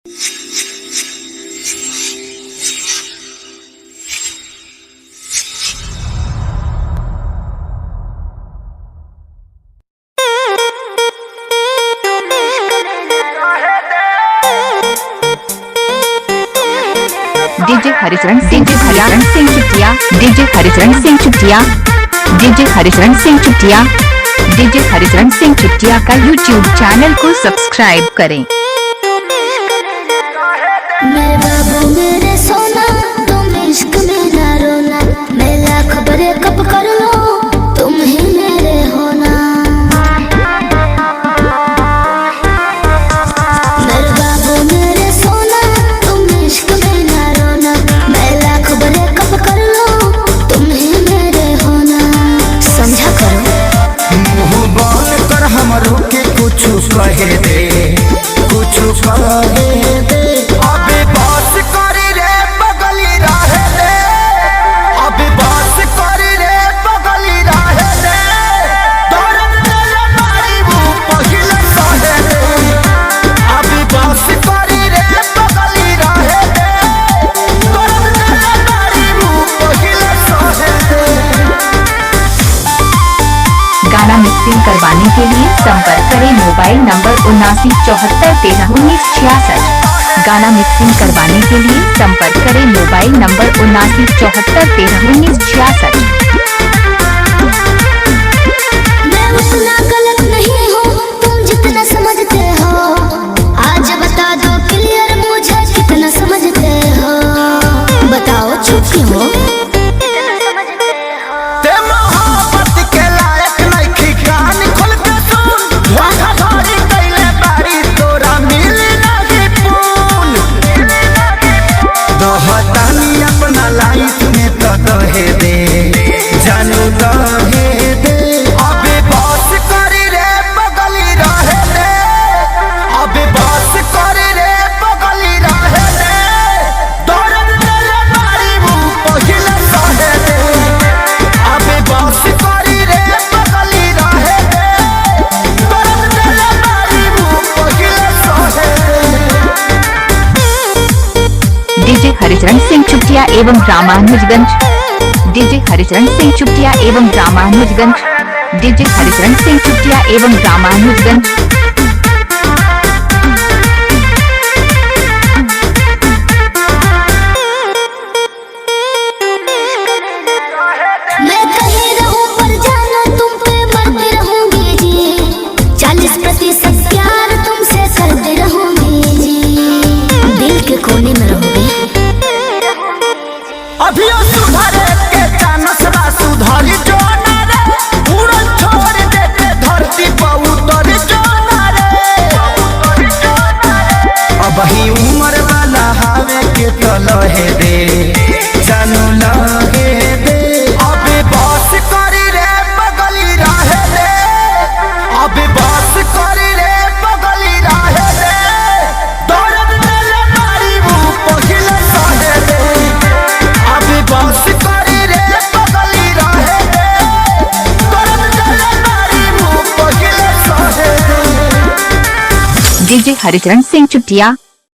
DJ Haricharan Singh चुटिया, DJ Haricharan Singh चुटिया, DJ Haricharan Singh चुटिया, DJ Haricharan Singh चुटिया का YouTube channel को subscribe करें। मेरे बाबू मेरे सोना, तुम इश्क में ना रोना, मैं लाख बड़े कब कर लो, तुम ही मेरे होना। मेरे बाबू मेरे सोना, तुम इश्क में ना रोना, मैं लाख बड़े कब कर लो, तुम ही मेरे होना। समझा करो मुँह बाल कर हमरो के कुछ कहे दे, कुछ कहे दे। अबे बात करी रे बगली रहे दे, अबे बात करी रे बगली रहे दे। दर्द तेरे मारी वो पहिले सहे दे, अबे बात करी रे बगली रहे दे। दर्द तेरे मारी वो पहिले सहे दे। गाना मिक्सिंग करवाने के लिए संपर्क करें मोबाइल नंबर 7974131966। गाना मिक्सिंग करवाने के लिए संपर्क करें मोबाइल नंबर 7974131966। मैं उतना गलत नहीं हूँ, तुम जितना समझते हो। आज बता दो क्लियर मुझे कितना समझते हो। बताओ चुप क्यों हो? ते मोहब्बत के लायक नइखी, कान खोल के सुन। धोखाधड़ी कइले बारी, तोरा मिली नाही पून। दहतानी अपना लाइफ में तो दहे दे, जानू दहे दे। अबे बस करी रे बगली रहे दे, अबे बस करी रे बगली रहे दे। दर्द तेरे मारी वो पहिले सहे दे, अबे बस करी रे बगली रहे दे। दर्द तेरे मारी वो पहिले सहे दे। डीजे हरिचरण सिंह चुटिया एवं रामानुजगंज, डीजे हरिचरण सिंह चुटिया एवं रामानुजगंज, डीजे हरिचरण सिंह चुटिया एवं रामानुजगंज। मैं कहीं रहूं पर जाना तुम पे मरती रहूंगी जी। 40% प्यार तुमसे करती रहूंगी जी। दिल के कोने में रहोगे। अभियो सुधरे के चानस बा, सुधरी जो ना रे। उड़न छोड़ दे के धरती पर उतर जो ना रे। अब ही उम्र वाला हावे के तो लहे दे, जानू लहे दे। अबे बस करी रे बगली रहे दे, अबे बस करी रे बगली रहे दे। दर्द तेरे मारी वो पहिले सहे दे, अबे बस करी रे बगली रहे दे। दर्द तेरे मारी वो पहिले सहे दे। डीजे हरिचरण सिंह चुटिया,